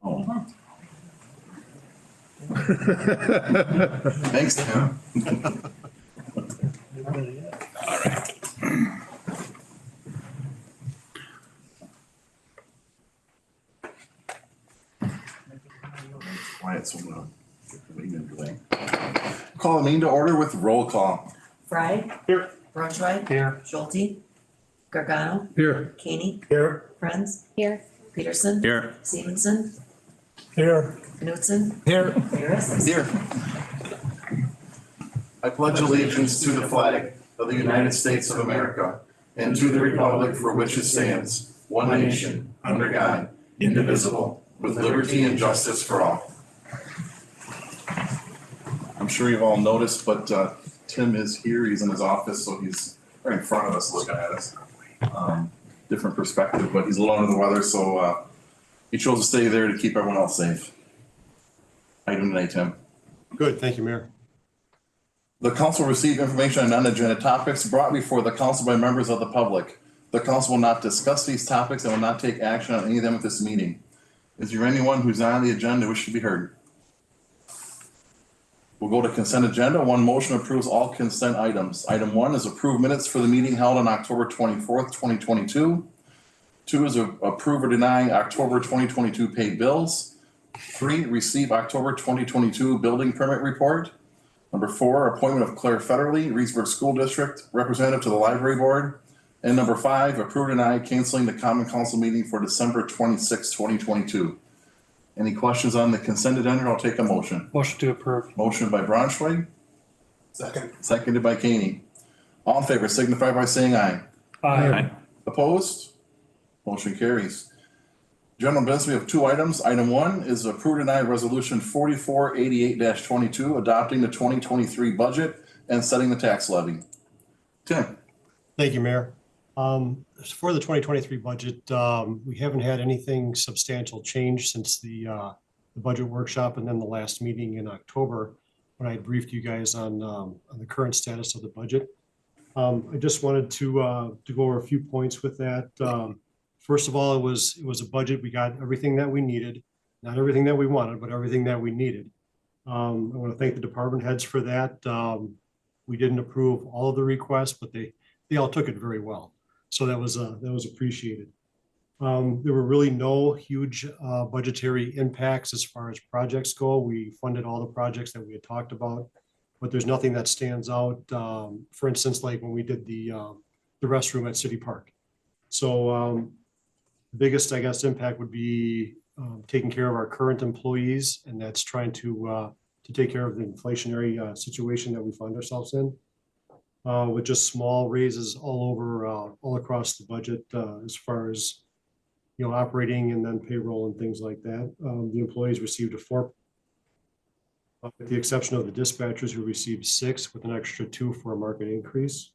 Oh. Thanks, Tim. All right. Quiet, so I'm gonna get the meeting underway. Call the meeting to order with roll call. Fry. Here. Braunschweig. Here. Schulte. Gargano. Here. Kane. Here. Friends. Here. Peterson. Here. Stevenson. Here. Knutson. Here. Harris. Here. I pledge allegiance to the flag of the United States of America and to the republic for which it stands, one nation, under God, indivisible, with liberty and justice for all. I'm sure you've all noticed, but Tim is here. He's in his office, so he's right in front of us looking at us. Different perspective, but he's a little under the weather, so he chose to stay there to keep everyone else safe. How you doing tonight, Tim? Good, thank you, Mayor. The council received information on non-agenda topics brought before the council by members of the public. The council will not discuss these topics and will not take action on any of them at this meeting. Is there anyone who's on the agenda who should be heard? We'll go to consent agenda. One motion approves all consent items. Item 1 is approve minutes for the meeting held on October 24th, 2022. 2 is approve or deny October 2022 paid bills. 3, receive October 2022 building permit report. Number 4, appointment of Claire Federley, Reedsburg School District Representative to the Library Board. And number 5, approve or deny canceling the Common Council meeting for December 26, 2022. Any questions on the consent agenda? I'll take a motion. Motion to approve. Motion by Braunschweig, Second. seconded by Kane. All in favor signify by saying aye. Aye. Opposed? Motion carries. General business, we have 2 items. Item 1 is approve or deny resolution 4488-22, adopting the 2023 budget and setting the tax levy. Tim? Thank you, Mayor. For the 2023 budget, we haven't had anything substantial change since the budget workshop and then the last meeting in October when I briefed you guys on the current status of the budget. I just wanted to go over a few points with that. First of all, it was a budget. We got everything that we needed, not everything that we wanted, but everything that we needed. I want to thank the department heads for that. We didn't approve all of the requests, but they all took it very well. So that was appreciated. There were really no huge budgetary impacts as far as projects go. We funded all the projects that we had talked about, but there's nothing that stands out. For instance, like when we did the restroom at City Park. So the biggest, I guess, impact would be taking care of our current employees, and that's trying to take care of the inflationary situation that we find ourselves in. With just small raises all across the budget as far as operating and then payroll and things like that. The employees received a 4, with the exception of the dispatchers who received 6 with an extra 2 for a market increase.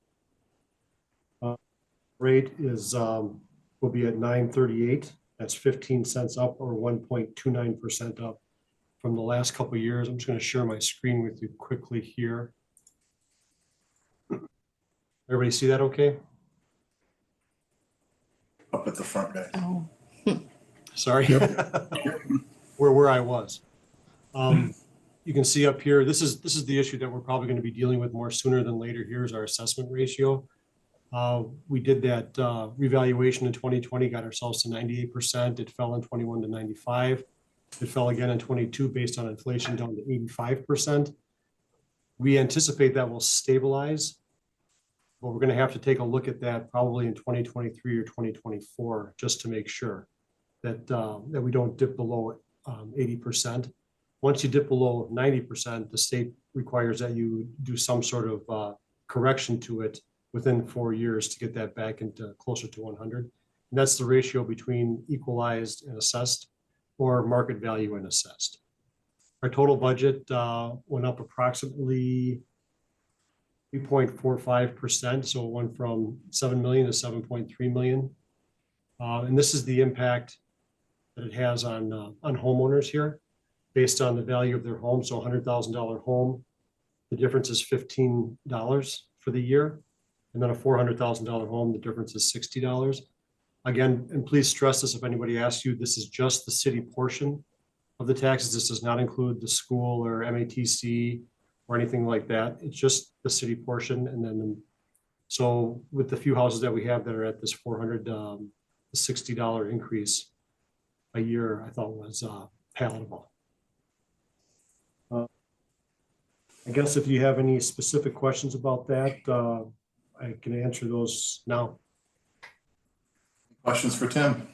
Rate is will be at 9.38. That's 15 cents up or 1.29% up from the last couple of years. I'm just going to share my screen with you quickly here. Everybody see that okay? Up at the front, guys. Oh. Sorry. where I was. You can see up here, this is the issue that we're probably going to be dealing with more sooner than later. Here's our assessment ratio. We did that revaluation in 2020, got ourselves to 98%. It fell in 21 to 95. It fell again in 22 based on inflation down to 85%. We anticipate that will stabilize, but we're going to have to take a look at that probably in 2023 or 2024 just to make sure that that we don't dip below 80%. Once you dip below 90%, the state requires that you do some sort of correction to it within 4 years to get that back into closer to 100. And that's the ratio between equalized and assessed or market value and assessed. Our total budget went up approximately 3.45%. So it went from 7 million to 7.3 million. And this is the impact that it has on homeowners here based on the value of their home. So $100,000 home, the difference is $15 for the year. And then a $400,000 home, the difference is $60. Again, and please stress this if anybody asks you, this is just the city portion of the taxes. This does not include the school or MATC or anything like that. It's just the city portion. And then, so with the few houses that we have that are at this $460 increase a year, I thought was palatable. I guess if you have any specific questions about that, I can answer those now. Questions for Tim?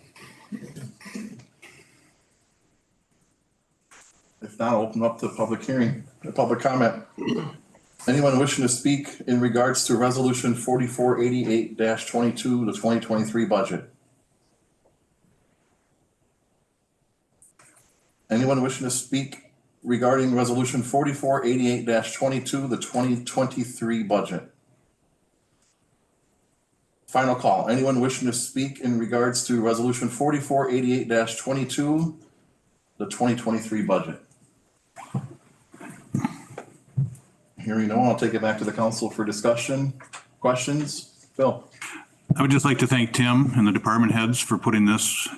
If not, I'll open up the public hearing, the public comment. Anyone wishing to speak in regards to resolution 4488-22, the 2023 budget? Anyone wishing to speak regarding resolution 4488-22, the 2023 budget? Final call. Anyone wishing to speak in regards to resolution 4488-22, the 2023 budget? Hearing no one, I'll take it back to the council for discussion. Questions? Phil? I would just like to thank Tim and the department heads for putting this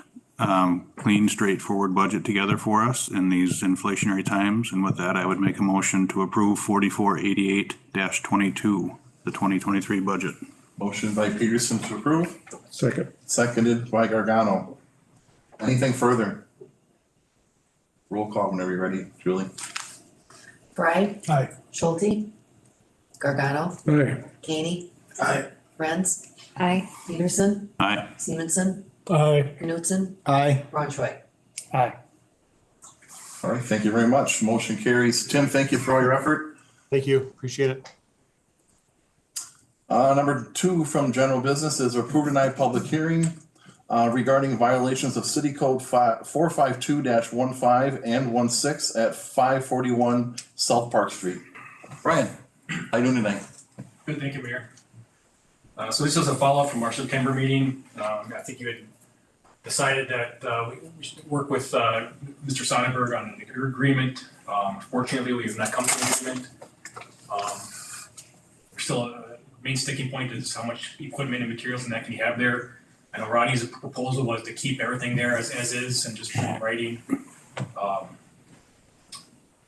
clean, straightforward budget together for us in these inflationary times. And with that, I would make a motion to approve 4488-22, the 2023 budget. Motion by Peterson to approve. Second. Seconded by Gargano. Anything further? Roll call whenever you're ready, Julie. Fry. Aye. Schulte. Gargano. Aye. Kane. Aye. Renz. Aye. Peterson. Aye. Simonson. Aye. Knutson. Aye. Ronchoy. Aye. All right, thank you very much. Motion carries. Tim, thank you for all your effort. Thank you. Appreciate it. Number 2 from general business is approve tonight public hearing regarding violations of city code 452-15 and 16 at 541 South Park Street. Brian, how you doing tonight? Good, thank you, Mayor. So this is a follow-up from our September meeting. I think you had decided that we should work with Mr. Sonnenberg on an agreement. Fortunately, we have not come to an agreement. There's still a main sticking point is how much equipment and materials and that can you have there. I know Ronnie's proposal was to keep everything there as is and just put it in writing.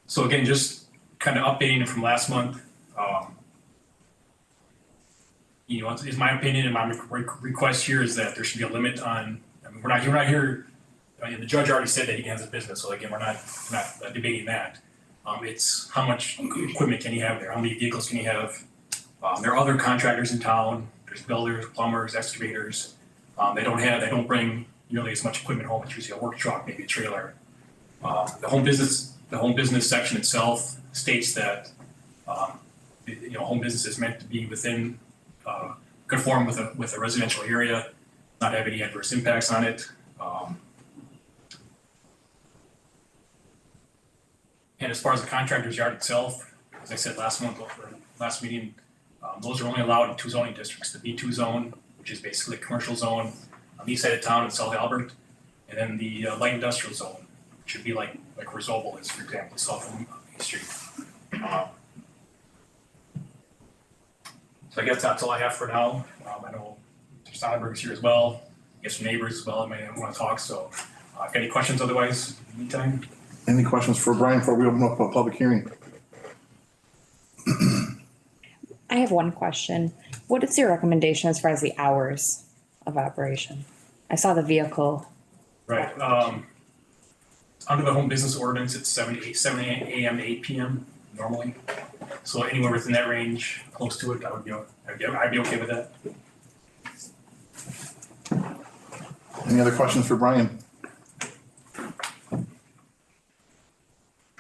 So again, just kind of updating it from last month. You know, it's my opinion and my request here is that there should be a limit on, I mean, we're not here, I mean, the judge already said that he has a business, so again, we're not debating that. It's how much equipment can you have there, how many vehicles can you have? There are other contractors in town, there's builders, plumbers, excavators. They don't bring nearly as much equipment home. It's usually a work truck, maybe a trailer. The home business section itself states that, you know, home business is meant to be within, conform with a residential area, not have any adverse impacts on it. And as far as the contractor's yard itself, as I said last meeting, those are only allowed in 2 zoning districts, the B2 zone, which is basically a commercial zone on the east side of town in South Albert, and then the light industrial zone, which would be like where Zobel is, for example, south of Main Street. So I guess that's all I have for now. I know Mr. Steinberg's here as well. I guess some neighbors as well might want to talk. So if you have any questions otherwise, in the meantime. Any questions for Brian before we open up a public hearing? I have one question. What is your recommendation as far as the hours of operation? I saw the vehicle. Right. Under the home business ordinance, it's 7 a.m. to 8 p.m. normally. So anywhere within that range, close to it, I'd be okay with that. Any other questions for Brian?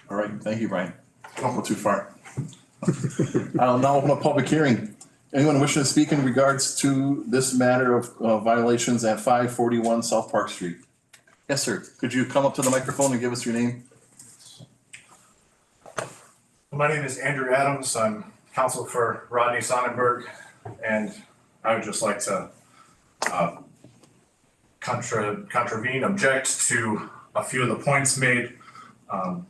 All right, thank you, Brian. Don't go too far. I'll now open up public hearing. Anyone wishing to speak in regards to this matter of violations at 541 South Park Street? Yes, sir. Could you come up to the microphone and give us your name? My name is Andrew Adams. I'm counsel for Rodney Sonnenberg, and I would just like to object to a few of the points made by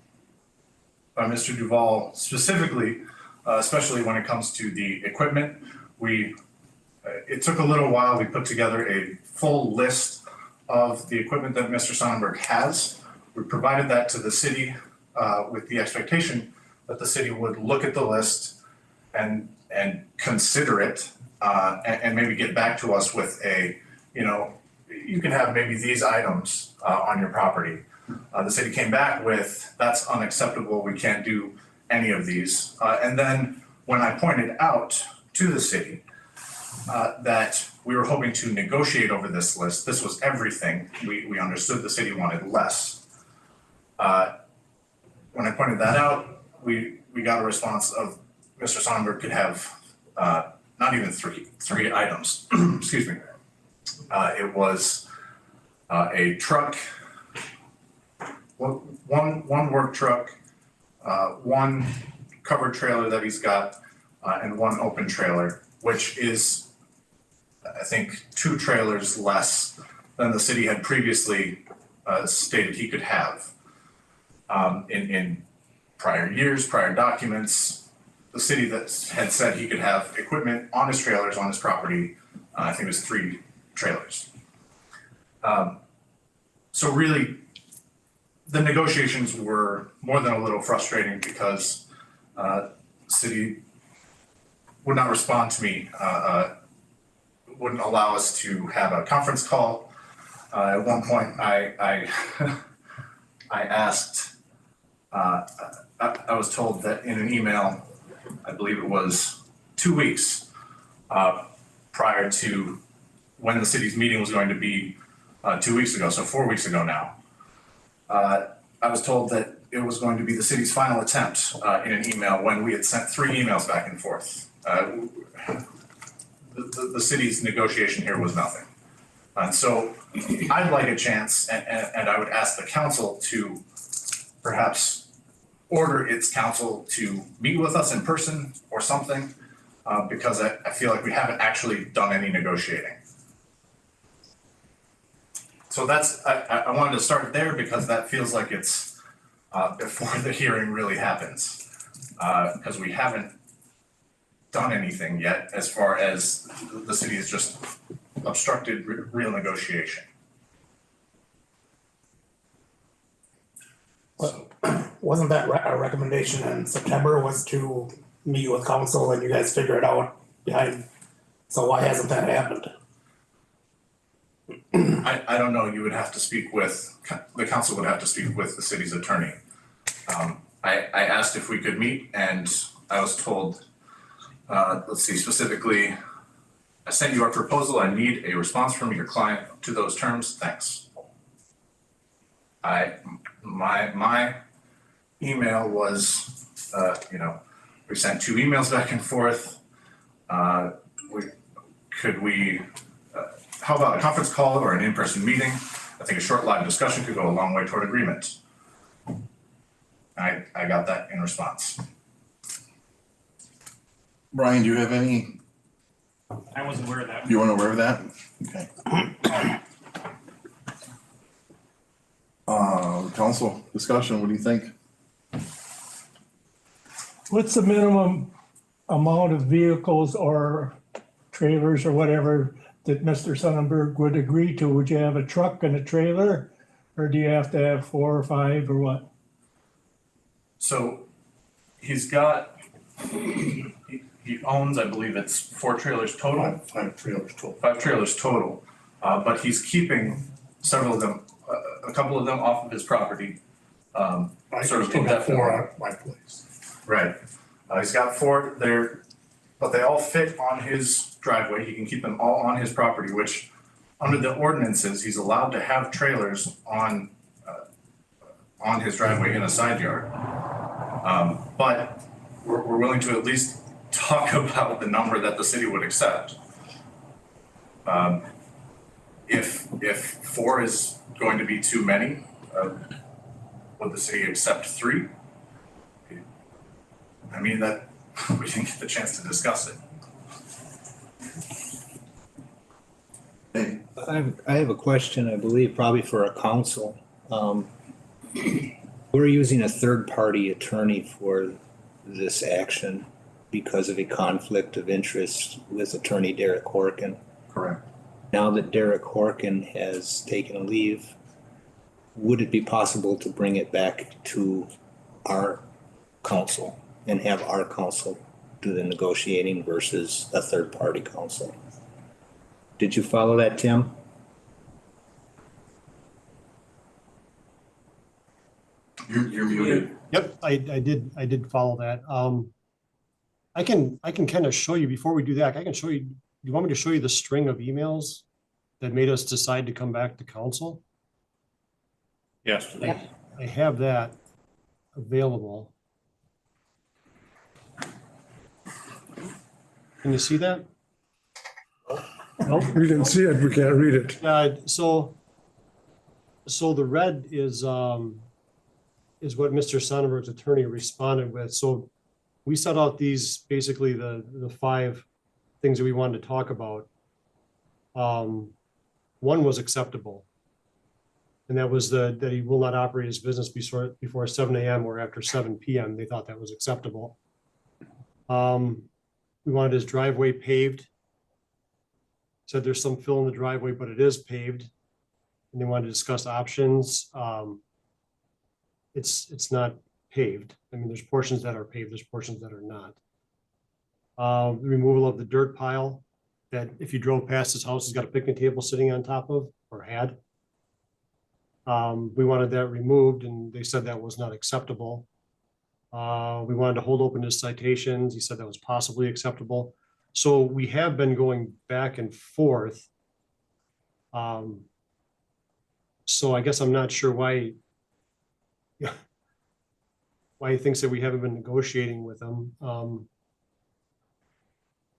Mr. Duval, specifically, especially when it comes to the equipment. It took a little while. We put together a full list of the equipment that Mr. Sonnenberg has. we provided that to the city with the expectation that the city would look at the list and consider it and maybe get back to us with a, you can have maybe these items on your property. The city came back with, that's unacceptable, we can't do any of these. And then when I pointed out to the city that we were hoping to negotiate over this list, this was everything, we understood the city wanted less. When I pointed that out, we got a response of Mr. Sonnenberg could have not even three items, excuse me. It was a truck, one work truck, one covered trailer that he's got, and one open trailer, which is, I think, 2 trailers less than the city had previously stated he could have. In prior years, prior documents, the city that had said he could have equipment on his trailers on his property, I think it was 3 trailers. So really, the negotiations were more than a little frustrating because the city would not respond to me, wouldn't allow us to have a conference call. At one point, I asked, I was told that in an email, I believe it was 2 weeks prior to when the city's meeting was going to be 2 weeks ago, so 4 weeks ago now. I was told that it was going to be the city's final attempt in an email when we had sent 3 emails back and forth. The city's negotiation here was nothing. And so I'd like a chance, and I would ask the council to perhaps order its council to meet with us in person or something, because I feel like we haven't actually done any negotiating. So that's, I wanted to start there because that feels like it's before the hearing really happens. Because we haven't done anything yet as far as the city has just obstructed real negotiation. Wasn't that a recommendation in September was to meet with council and you guys figure it out behind? So why hasn't that happened? I don't know, you would have to speak with, the council would have to speak with the city's attorney. I asked if we could meet and I was told, let's see, specifically, I sent you our proposal, I need a response from your client to those terms, thanks. My email was, we sent 2 emails back and forth. How about a conference call or an in-person meeting? I think a short live discussion could go a long way toward agreement. I got that in response. Brian, do you have any, I wasn't aware of that. you weren't aware of that? Okay. Council discussion, what do you think? What's the minimum amount of vehicles or trailers or whatever that Mr. Sonnenberg would agree to? Would you have a truck and a trailer? Or do you have to have 4 or 5 or what? So he's got, he owns, I believe it's 4 trailers total. 5 trailers total. 5 trailers total, but he's keeping several of them, a couple of them off of his property. Sort of still got 4 indefinitely. at my place. Right. He's got 4 there, but they all fit on his driveway. He can keep them all on his property, which under the ordinances, he's allowed to have trailers on his driveway in a side yard. But we're willing to at least talk about the number that the city would accept. If 4 is going to be too many, would the city accept 3? I mean, that we didn't get the chance to discuss it. Hey, I have a question, I believe, probably for a council. We're using a third-party attorney for this action because of a conflict of interest with attorney Derek Horkin. Correct. Now that Derek Horkin has taken a leave, would it be possible to bring it back to our council and have our council do the negotiating versus a third-party council? Did you follow that, Tim? You're muted. Yep, I did follow that. I can kind of show you, before we do that, I can show you, you want me to show you the string of emails that made us decide to come back to council? Yes, please. I have that available. Can you see that? Nope, we didn't see it, we can't read it. So the red is what Mr. Sonnenberg's attorney responded with. So we set out these, basically the 5 things that we wanted to talk about. One was acceptable. And that was that he will not operate his business before 7 a.m. or after 7 p.m. They thought that was acceptable. We wanted his driveway paved. Said there's some fill in the driveway, but it is paved. And they wanted to discuss options. It's not paved. I mean, there's portions that are paved, there's portions that are not. The removal of the dirt pile that if you drove past his house, he's got a picnic table sitting on top of, or had. We wanted that removed and they said that was not acceptable. We wanted to hold open his citations. He said that was possibly acceptable. So we have been going back and forth. So I guess I'm not sure why he thinks that we haven't been negotiating with him.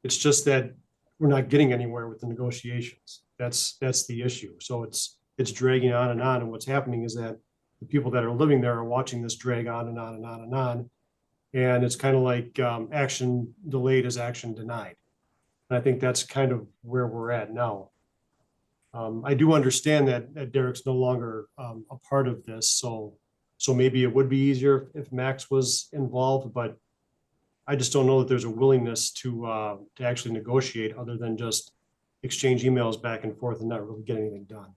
It's just that we're not getting anywhere with the negotiations. That's the issue. So it's dragging on, and what's happening is that the people that are living there are watching this drag on and on and on and on. And it's kind of like action delayed is action denied. And I think that's kind of where we're at now. I do understand that Derek's no longer a part of this, so maybe it would be easier if Max was involved, but I just don't know that there's a willingness to actually negotiate other than just exchange emails back and forth and not really get anything done.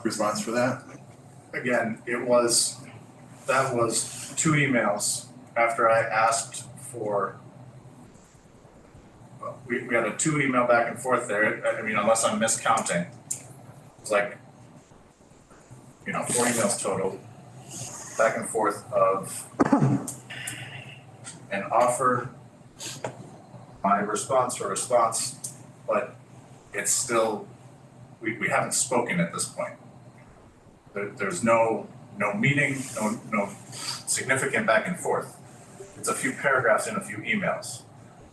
Response for that? Again, that was 2 emails after I asked for, well, we had a 2 email back and forth there. I mean, unless I'm miscounting, it's like, 4 emails total, back and forth of an offer, my response, but it's still, we haven't spoken at this point. There's no meeting, no significant back and forth. It's a few paragraphs in a few emails.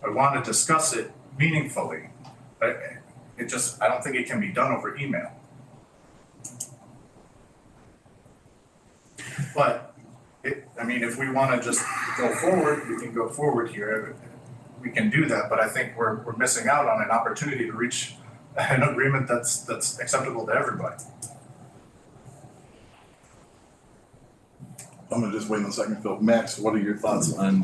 I want to discuss it meaningfully, but I don't think it can be done over email. But if we want to just go forward, we can go forward here. We can do that, but I think we're missing out on an opportunity to reach an agreement that's acceptable to everybody. I'm gonna just wait a second, Phil. Max, what are your thoughts on,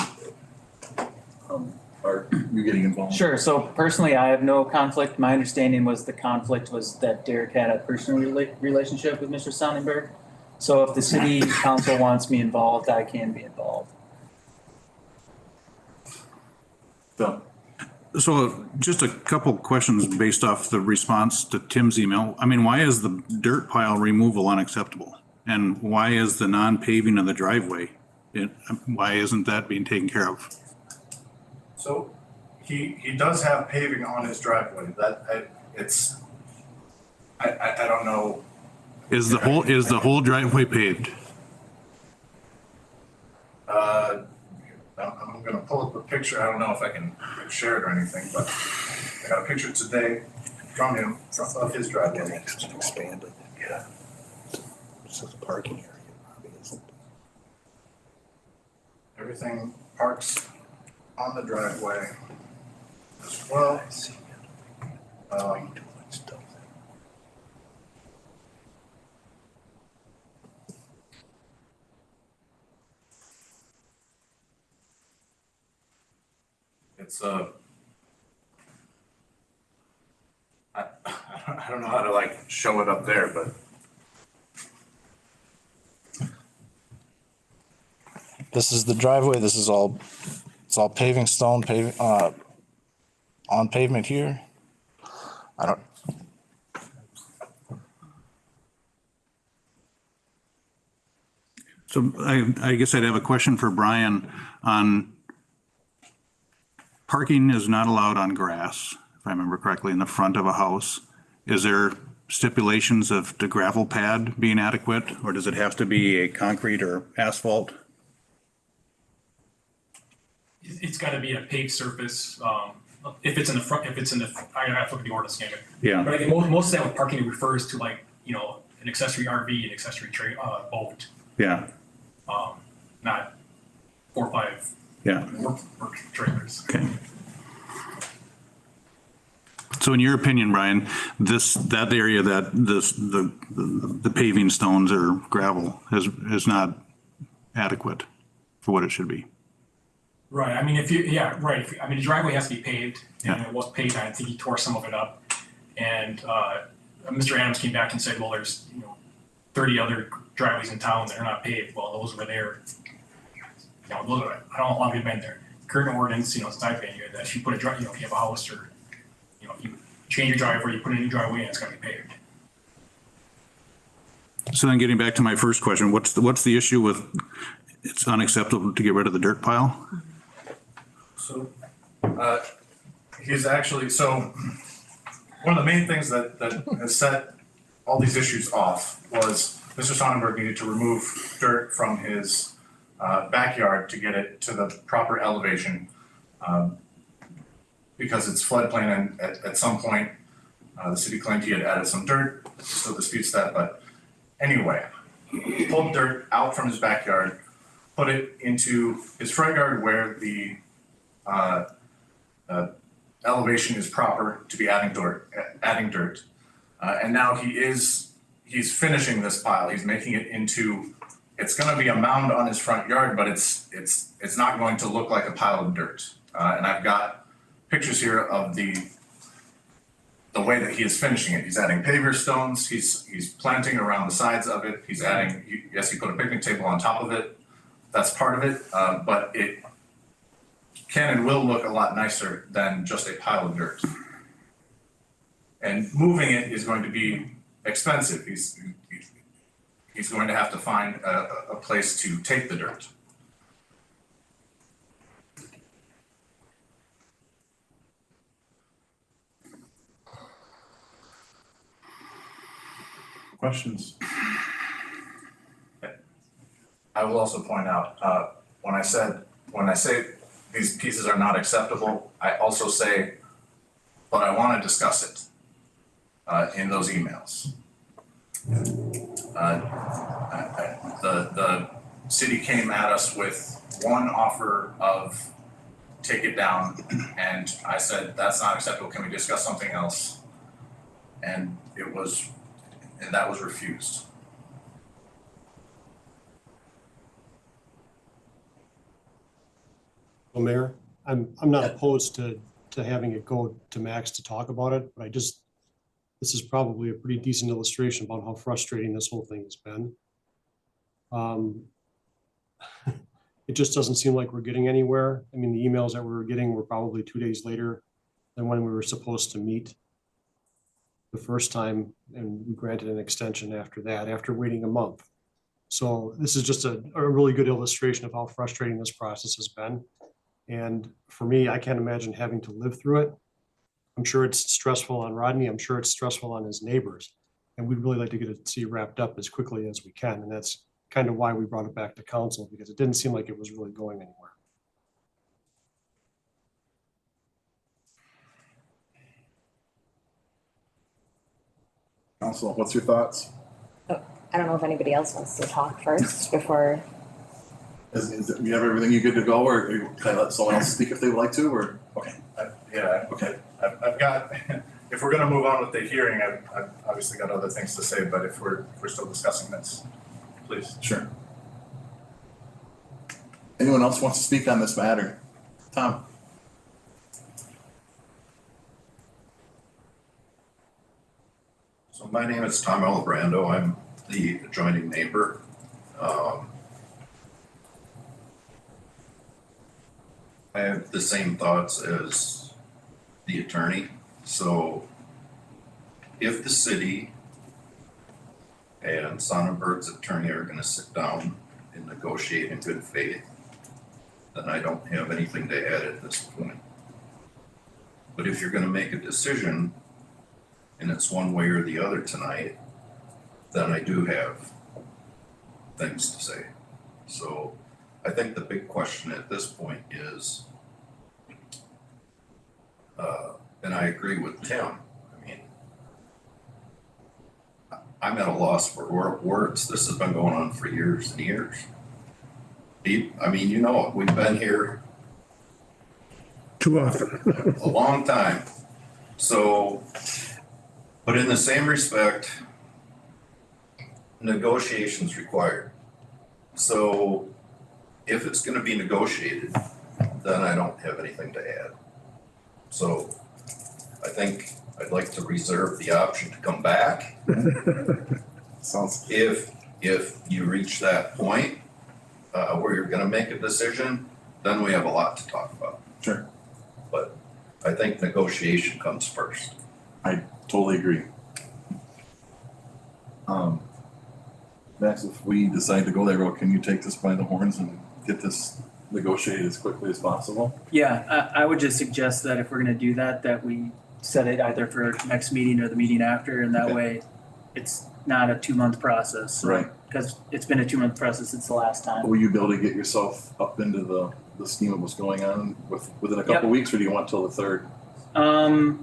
are you getting involved? Sure. So personally, I have no conflict. My understanding was the conflict was that Derek had a personal relationship with Mr. Sonnenberg. So if the city council wants me involved, I can be involved. Phil? So just a couple questions based off the response to Tim's email. I mean, why is the dirt pile removal unacceptable? And why is the non-paving of the driveway, why isn't that being taken care of? So he does have paving on his driveway. I don't know. Is the whole driveway paved? I'm gonna pull up a picture. I don't know if I can share it or anything, but I got a picture today from him of his driveway. It's expanded, yeah. So the parking area probably isn't. Everything parks on the driveway as well. It's I don't know how to like show it up there, but. This is the driveway. This is all, it's all paving stone, on pavement here. I don't, So I guess I'd have a question for Brian on parking is not allowed on grass, if I remember correctly, in the front of a house. Is there stipulations of the gravel pad being adequate, or does it have to be a concrete or asphalt? It's gotta be a paved surface, if it's in the front, I have to look at the ordinance again. Yeah, But I think most of that with parking refers to like, an accessory RV, an accessory boat, yeah, not 4 or 5 yeah, work trailers. okay. So in your opinion, Brian, that area that the paving stones or gravel is not adequate for what it should be? Right, I mean, the driveway has to be paved, and it was paved, I think he tore some of it up. And, Mr. Adams came back and said, well, there's, 30 other driveways in town that are not paved, well, those were there. I don't know how long they've been there. Current ordinance, since I've been here, that if you put if you have a house or, if you change your driveway, you put a new driveway in, it's gotta be paved. So then getting back to my first question, what's the issue with it's unacceptable to get rid of the dirt pile? So, he's actually, so one of the main things that has set all these issues off was Mr. Sonnenberg needed to remove dirt from his backyard to get it to the proper elevation, because it's floodplain, and at some point, the city claimed he had added some dirt, still disputes that, but anyway, he pulled dirt out from his backyard, put it into his front yard where the elevation is proper to be adding dirt. And now he's finishing this pile. He's making it into, it's gonna be a mound on his front yard, but it's not going to look like a pile of dirt. And I've got pictures here of the way that he is finishing it. He's adding paver stones, he's planting around the sides of it, he's adding, yes, he put a picnic table on top of it. That's part of it, but it can and will look a lot nicer than just a pile of dirt. And moving it is going to be expensive. He's going to have to find a place to take the dirt. Questions? I will also point out, when I say these pieces are not acceptable, I also say, but I want to discuss it in those emails. The city came at us with one offer of take it down, and I said, that's not acceptable, can we discuss something else? And that was refused. Well, Mayor, I'm not opposed to having it go to Max to talk about it, but this is probably a pretty decent illustration about how frustrating this whole thing has been. It just doesn't seem like we're getting anywhere. I mean, the emails that we were getting were probably 2 days later than when we were supposed to meet the first time, and we granted an extension after that, after waiting a month. So this is just a really good illustration of how frustrating this process has been. And for me, I can't imagine having to live through it. I'm sure it's stressful on Rodney. I'm sure it's stressful on his neighbors. And we'd really like to get it wrapped up as quickly as we can. And that's kind of why we brought it back to council, because it didn't seem like it was really going anywhere. Council, what's your thoughts? I don't know if anybody else wants to talk first before. You have everything you good to go, or can I let someone else speak if they would like to, or? Okay. Okay. I've got, if we're gonna move on with the hearing, I've obviously got other things to say, but if we're still discussing this, please. Sure. Anyone else wants to speak on this matter? Tom? So my name is Tom Alibrando. I'm the adjoining neighbor. I have the same thoughts as the attorney. So if the city and Sonnenberg's attorney are gonna sit down and negotiate in good faith, then I don't have anything to add at this point. But if you're gonna make a decision and it's one way or the other tonight, then I do have things to say. So I think the big question at this point is, and I agree with Tim, I mean, I'm at a loss for words. This has been going on for years and years. I mean, you know, we've been here Too often. a long time. So, but in the same respect, negotiations required. So if it's gonna be negotiated, then I don't have anything to add. So I think I'd like to reserve the option to come back. Sounds, If you reach that point, where you're gonna make a decision, then we have a lot to talk about. sure, But I think negotiation comes first. I totally agree. Max, if we decide to go that road, can you take this by the horns and get this negotiated as quickly as possible? Yeah, I would just suggest that if we're gonna do that, that we set it either for next meeting or the meeting after, and that Okay. way it's not a 2-month process. So- Right. Cause it's been a 2-month process since the last time. Will you be able to get yourself up into the scheme of what's going on within a couple weeks, or do you want till the 3rd, or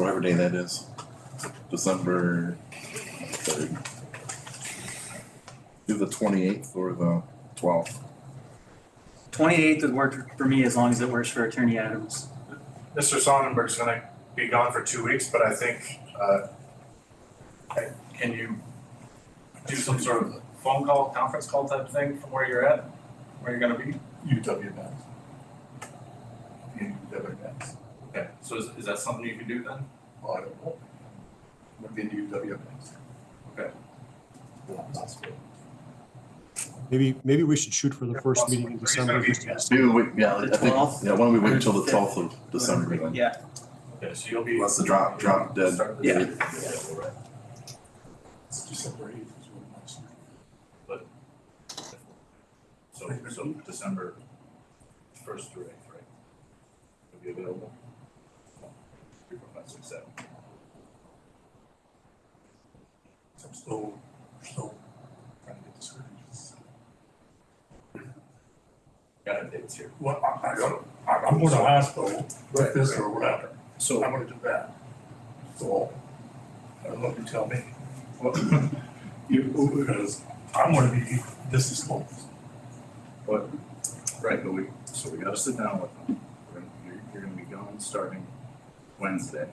whatever day that is? December 3rd. Do the 28th or the 12th. 28th would work for me as long as it works for Attorney Adams. Mr. Sonnenberg's gonna be gone for 2 weeks, but I think, can you do some sort of phone call, conference call type thing from where you're at, where you're gonna be? UW Max. UW Max. Okay, so is that something you can do then? Well, I don't know. I'm gonna be in UW Max. Okay. Maybe we should shoot for the first meeting in December. just to- Maybe we, yeah, I The think, 12th? yeah, why don't we wait until the 12th of December then? Yeah. Okay, so you'll be. Unless the drop dead. Yeah. December 8th is what I'm saying. So December 1st through 8th, right? Will be available? 3, 4, 5, 6, 7. I'm still trying to get discouraged. Got dates here. Well, I'm going to hospital with this or whatever. So I'm gonna do that. So, I don't know if you tell me. Because I'm gonna be disclosed. But, right, but we gotta sit down with them. You're gonna be gone starting Wednesday,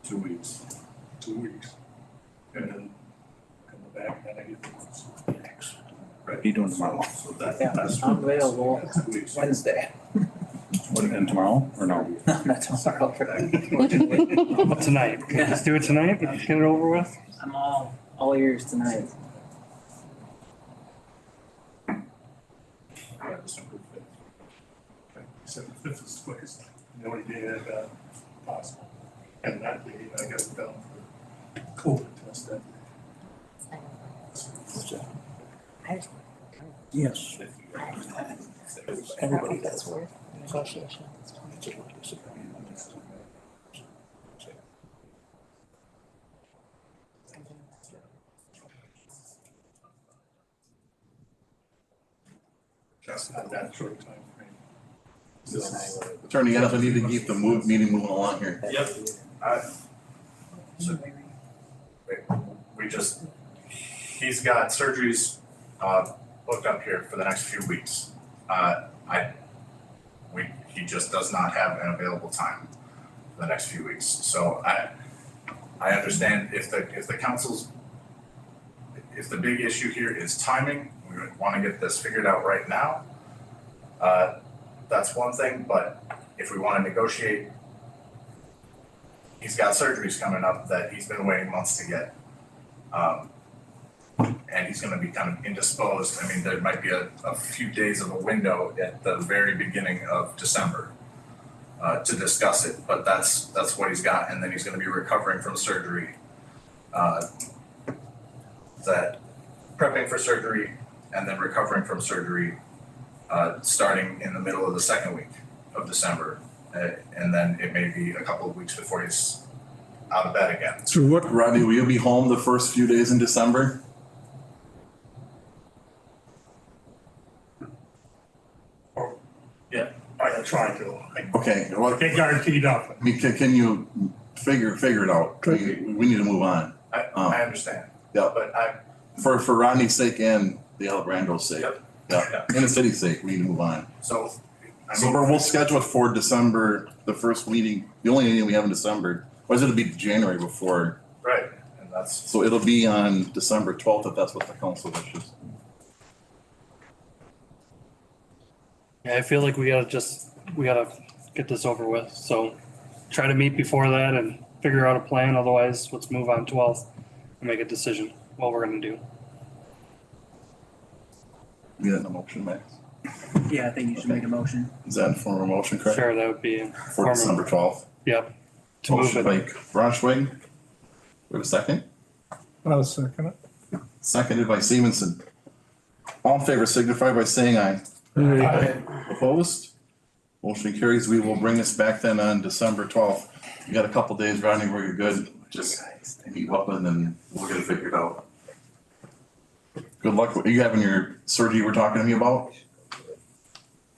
2 weeks. 2 weeks. And then come back and then I get the next. Right. Be doing tomorrow. So that's. I'm available 2 weeks. Wednesday. What, again, tomorrow or no? Not tomorrow. Tonight, can we just do it tonight, get it over with? I'm all ears tonight. Yeah, December 5th. Okay, December 5th is the quickest, the only day I got possible. And that day I got it done for COVID test that day. Yes. Everybody does. worth negotiation. Just not that short time frame. Attorney, Adams, I need to keep the meeting moving along here. Yep. So, he's got surgeries, booked up here for the next few weeks. He just does not have an available time for the next few weeks. So I understand if the council's, if the big issue here is timing, we would wanna get this figured out right now. That's one thing, but if we wanna negotiate he's got surgeries coming up that he's been waiting months to get. And he's gonna be kind of indisposed. I mean, there might be a few days of a window at the very beginning of December to discuss it, but that's what he's got, and then he's gonna be recovering from surgery. That prepping for surgery and then recovering from surgery, starting in the middle of the second week of December. And then it may be a couple of weeks before he's out of bed again. So what, Rodney, will you be home the first few days in December? Yeah, I am trying to. Okay, well, I can't guarantee nothing. I mean, can you figure it out? We need to move on. I understand. Yeah. But For Rodney's sake and the Alabrando's sake. Yep. Yeah, and the city's sake, we need to move on. so, I So mean, we'll schedule it for December, the first meeting, the only meeting we have in December, or is it to be January before? right, and that's, So it'll be on December 12th if that's what the council wishes. Yeah, I feel like we gotta get this over with, so try to meet before that and figure out a plan, otherwise let's move on 12th and make a decision what we're gonna do. Need that in a motion, Max? Yeah, I think you should make a motion. Is that in form of a motion, correct? Sure, that would be. For December 12th. Yep. To move Motion it. by Braunschweig. We have a second? I'll second it. Seconded by Stevenson. All in favor signify by saying aye. Opposed? Motion carries. We will bring this back then on December 12th. You got a couple days, Rodney, where you're good. Just keep up and then we'll get it figured out. Good luck. Are you having your surgery you were talking to me about?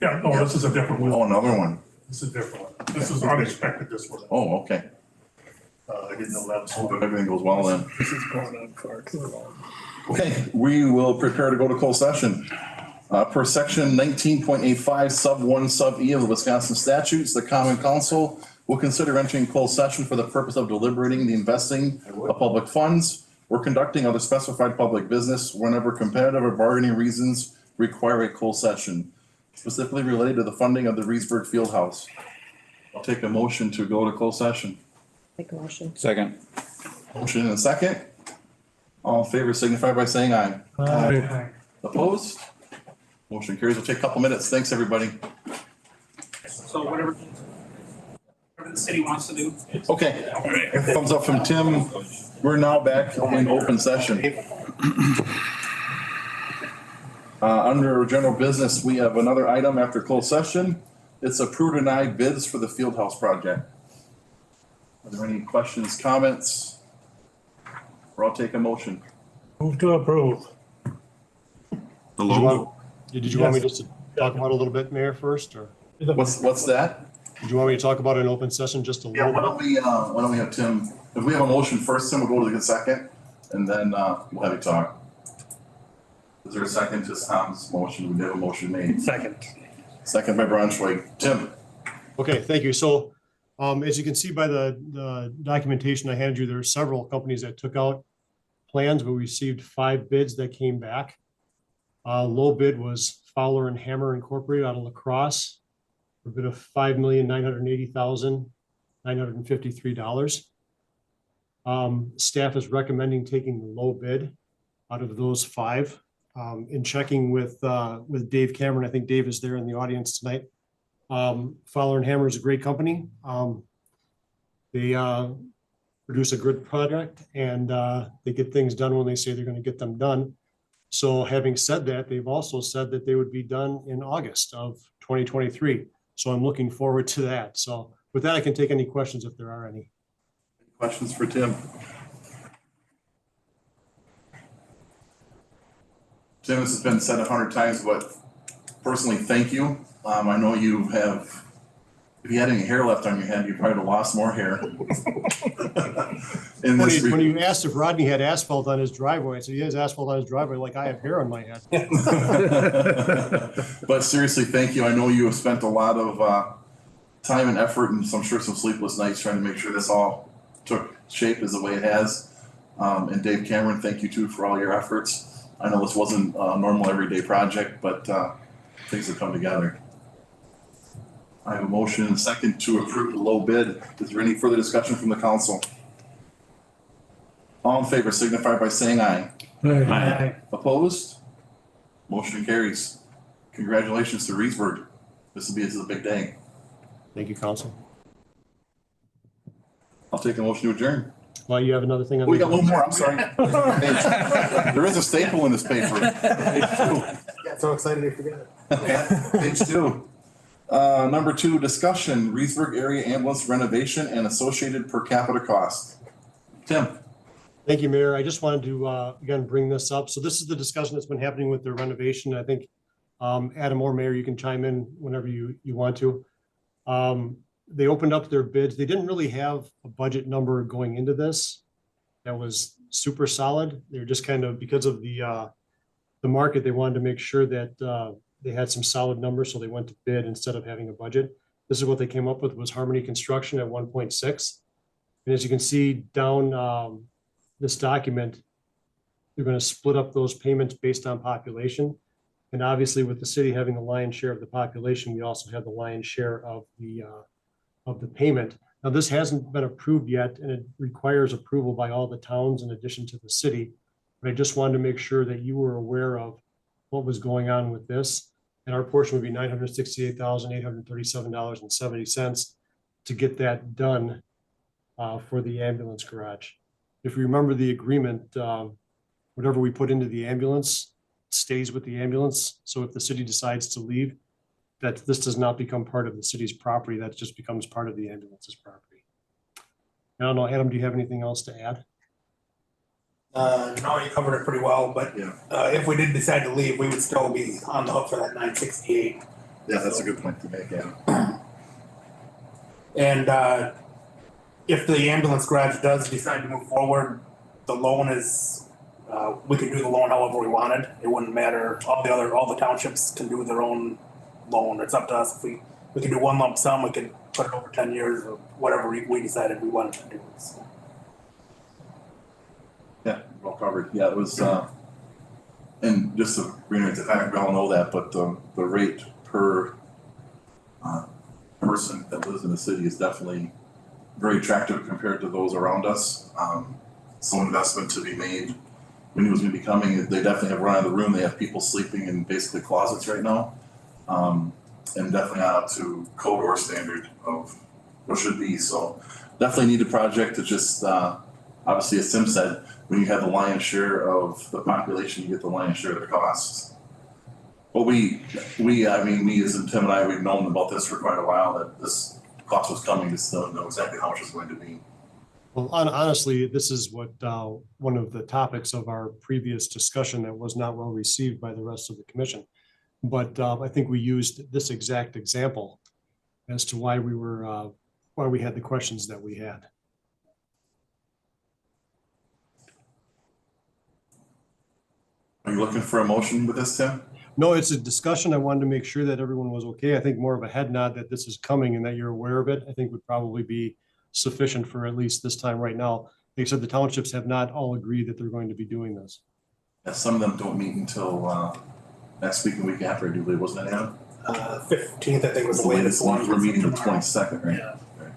Yeah, no, this is a different one. Oh, another one. This is a different one. This is unexpected, this one. Oh, okay. I didn't know that was. Hope everything goes well then. This is going on far too long. Okay, we will prepare to go to closed session. Per section 19.85 sub 1 sub E of the Wisconsin statutes, the common council will consider entering closed session for the purpose of deliberating the investing of public funds or conducting other specified public business whenever competitive or bargaining reasons require a closed session, specifically related to the funding of the Reedsburg Fieldhouse. I'll take a motion to go to closed session. Make a motion. Second. Motion and a second. All in favor signify by saying aye. Opposed? Motion carries. We'll take a couple minutes. Thanks, everybody. So whatever the city wants to do. Okay, thumbs up from Tim. We're now back in open session. Under general business, we have another item after closed session. It's approve or deny bids for the field house project. Are there any questions, comments? Or I'll take a motion. Move to approve. The logo. Did you want me just to talk about it a little bit, Mayor, first, or What's that? did you want me to talk about it in open session just a Yeah, little bit? why don't we have Tim, if we have a motion first, Tim will go to the second, and then, we'll have you talk. Is there a second to Tom's motion? We have a motion made. Second. Second by Braunschweig. Tim? Okay, thank you. So, as you can see by the documentation I handed you, there are several companies that took out plans. We received 5 bids that came back. Low bid was Fowler and Hammer Incorporated out of La Crosse for a bid of $5,980,953. Staff is recommending taking the low bid out of those 5. In checking with Dave Cameron, I think Dave is there in the audience tonight. Fowler and Hammer is a great company. They produce a good product and they get things done when they say they're going to get them done. So having said that, they've also said that they would be done in August of 2023. So I'm looking forward to that. So with that, I can take any questions if there are any. Questions for Tim? Tim, this has been said 100 times, but personally, thank you. I know you have, if you had any hair left on your head, you probably would have lost more hair. When you asked if Rodney had asphalt on his driveway, I said, he has asphalt on his driveway like I have hair on my head. But seriously, thank you. I know you have spent a lot of time and effort and I'm sure some sleepless nights trying to make sure this all took shape as the way it has. And Dave Cameron, thank you too for all your efforts. I know this wasn't a normal everyday project, but things have come together. I have a motion and a second to approve the low bid. Is there any further discussion from the council? All in favor signify by saying aye. Aye. Opposed? Motion carries. Congratulations to Reedsburg. This is a big day. Thank you, council. I'll take a motion to adjourn. Well, you have another thing on. We got one more, I'm sorry. There is a staple in this paper. Got so excited I forgot it. Page 2. Number 2, discussion, Reedsburg area ambulance renovation and associated per capita cost. Tim? Thank you, Mayor. I just wanted to, again, bring this up. So this is the discussion that's been happening with the renovation. I think Adam or Mayor, you can chime in whenever you want to. They opened up their bids. They didn't really have a budget number going into this that was super solid. They're just kind of, because of the market, they wanted to make sure that they had some solid numbers, so they went to bid instead of having a budget. This is what they came up with, was Harmony Construction at 1.6. And as you can see down this document, they're going to split up those payments based on population. And obviously with the city having the lion's share of the population, we also have the lion's share of the payment. Now, this hasn't been approved yet, and it requires approval by all the towns in addition to the city. But I just wanted to make sure that you were aware of what was going on with this. And our portion would be $968,837.70 to get that done for the ambulance garage. If you remember the agreement, whatever we put into the ambulance stays with the ambulance. So if the city decides to leave, that this does not become part of the city's property. That just becomes part of the ambulance's property. I don't know, Adam, do you have anything else to add? No, you covered it pretty well, but Yeah. if we did decide to leave, we would still be on the hook for that 968. Yeah, that's a good point to make, yeah. And if the ambulance garage does decide to move forward, the loan is, we could do the loan however we wanted. It wouldn't matter. All the townships can do their own loan. It's up to us. If we could do one lump sum, we could put it over 10 years or whatever we decided we wanted to do. So. Yeah, well covered. Yeah, it was, and just to reiterate the fact, we all know that, but the rate per person that lives in the city is definitely very attractive compared to those around us. Some investment to be made. We knew it was gonna be coming. They definitely have run out of the room. They have people sleeping in basically closets right now. And definitely not up to code or standard of what should be. So definitely need a project to just, obviously, as Tim said, when you have the lion's share of the population, you get the lion's share of the costs. But me as in Tim and I, we've known about this for quite a while, that this cost was coming, just don't know exactly how much it's going to be. Well, honestly, this is what one of the topics of our previous discussion that was not well received by the rest of the commission. But I think we used this exact example as to why we had the questions that we had. Are you looking for a motion with this, Tim? No, it's a discussion. I wanted to make sure that everyone was okay. I think more of a head nod that this is coming and that you're aware of it, I think would probably be sufficient for at least this time right now. They said the townships have not all agreed that they're going to be doing this. Yeah, some of them don't meet until next week and week after, I do believe, wasn't it, Adam? 15th, I think, was the latest one. We're meeting the 22nd, right? Yeah. Right.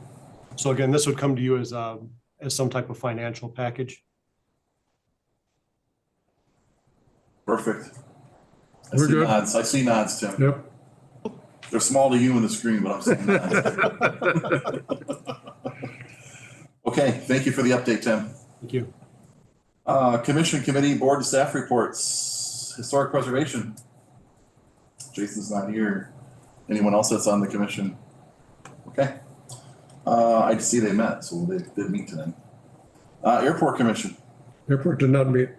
So again, this would come to you as some type of financial package. Perfect. We're good. I see nods, Tim. Yep. They're small to you in the screen, but I'm seeing nods. Okay, thank you for the update, Tim. Thank you. Commission, committee, board, and staff reports. Historic preservation. Jason's not here. Anyone else that's on the commission? Okay. I see they met, so they did meet tonight. Airport commission. Airport did not meet.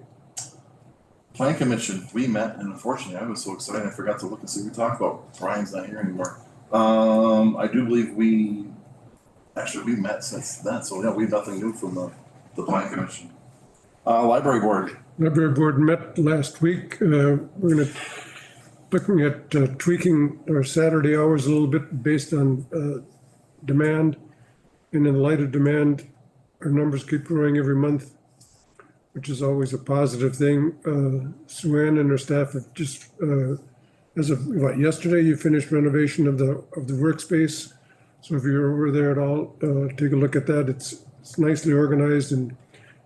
Plan commission, we met, and unfortunately, I was so excited, I forgot to look and see what we talked about. Brian's not here anymore. I do believe we met since then, so yeah, we have nothing new from the plan commission. Library board. Library board met last week. We're looking at tweaking our Saturday hours a little bit based on demand. And in light of demand, our numbers keep growing every month, which is always a positive thing. Sue Ann and her staff have just as of, what, yesterday, you finished renovation of the workspace. So if you're over there at all, take a look at that. It's nicely organized and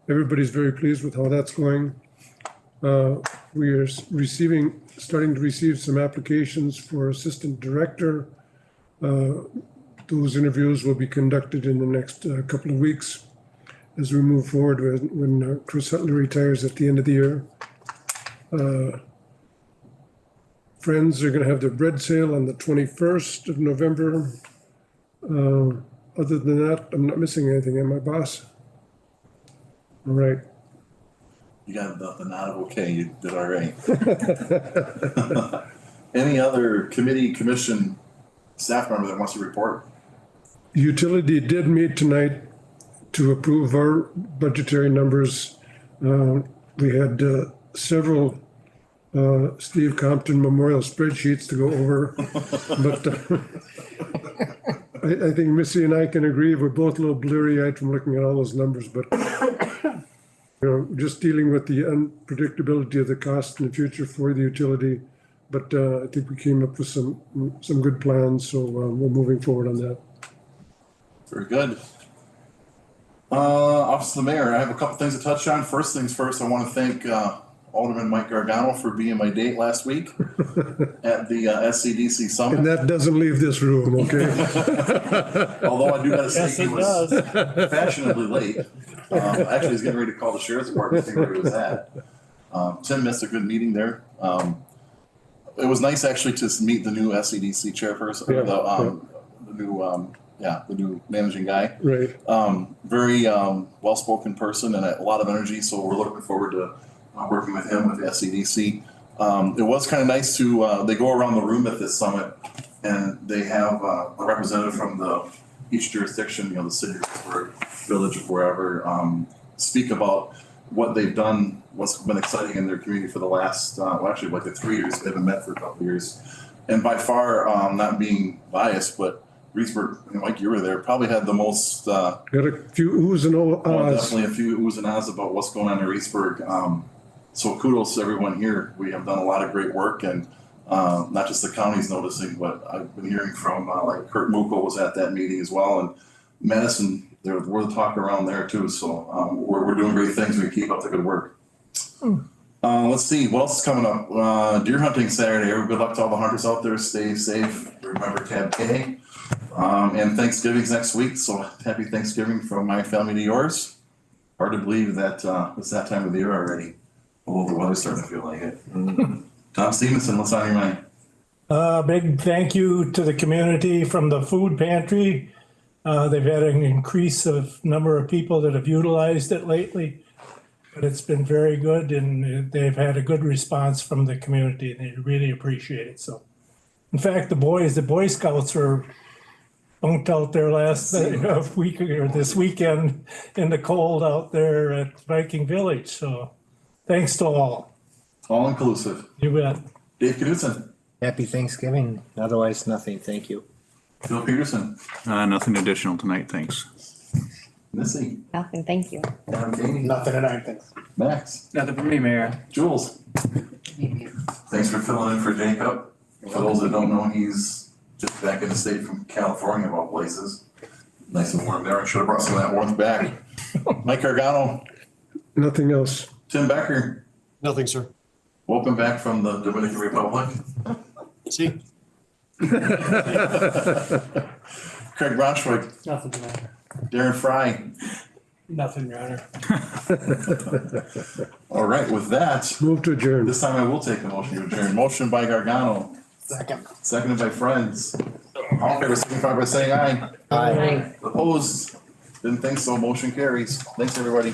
everybody's very pleased with how that's going. We are starting to receive some applications for assistant director. Those interviews will be conducted in the next couple of weeks as we move forward when Chris Hutler retires at the end of the year. Friends are gonna have their bread sale on the 21st of November. Other than that, I'm not missing anything, am I, boss? All right. You got the nod of okay, you did all right. Any other committee, commission, staff member that wants to report? Utility did meet tonight to approve our budgetary numbers. We had several Steve Compton memorial spreadsheets to go over. But I think Missy and I can agree, we're both a little bleary-eyed from looking at all those numbers, but just dealing with the unpredictability of the cost in the future for the utility. But I think we came up with some good plans, so we're moving forward on that. Very good. Office of the Mayor, I have a couple things to touch on. First things first, I want to thank Alderman Mike Gargano for being my date last week at the SCDC Summit. And that doesn't leave this room, okay? Although I do gotta Yes, say, he it was does. fashionably late. Actually, he's getting ready to call the sheriff's department to see where he was at. Tim missed a good meeting there. It was nice actually to meet the new SCDC chairperson, the new managing guy. Right. Very well-spoken person and a lot of energy, so we're looking forward to working with him with the SCDC. It was kind of nice to, they go around the room at this summit and they have a representative from each jurisdiction, the city of Reedsburg, village, or wherever, speak about what they've done, what's been exciting in their community for the last, actually like the 3 years, they haven't met for a couple of years. And by far, not being biased, but Reedsburg, Mike, you were there, probably had the most. Got a few oohs and ahs. Definitely a few oohs and ahs about what's going on in Reedsburg. So kudos to everyone here. We have done a lot of great work, and not just the county's noticing, but I've been hearing from like Kurt Mukel was at that meeting as well, and Madison, we're the talk around there too. So we're doing great things. We keep up the good work. Let's see, what else is coming up? Deer hunting Saturday. Good luck to all the hunters out there. Stay safe. Remember Tab K. And Thanksgiving's next week, so happy Thanksgiving from my family to yours. Hard to believe that it's that time of the year already. Although the weather's starting to feel like it. Tom Stevenson, what's on your mind? Big thank you to the community from the food pantry. They've had an increase of number of people that have utilized it lately. But it's been very good and they've had a good response from the community and they really appreciate it. So, in fact, the Boy Scouts were bunked out there last week or this weekend in the cold out there at Viking Village. So thanks to all. All inclusive. You bet. Dave Knudsen. Happy Thanksgiving. Otherwise, nothing. Thank you. Phil Peterson. Nothing additional tonight, thanks. Missy. Nothing, thank you. Adam Kaney. Nothing tonight, thanks. Max. Nothing for me, Mayor. Jules. Thanks for filling in for Jacob. For those that don't know, he's just back in the state from California of all places. Nice and warm there. I should have brought some of that warmth back. Mike Gargano. Nothing else. Tim Becker. Nothing, sir. Welcome back from the Dominican Republic. See? Craig Braunschweig. Nothing, Your Honor. Darren Fry. Nothing, Your Honor. All right, with that, Move to adjourn. this time I will take a motion to adjourn. Motion by Gargano, Second. seconded by Friends. All in favor, signify by saying aye. Aye. Opposed? Didn't think so. Motion carries. Thanks, everybody.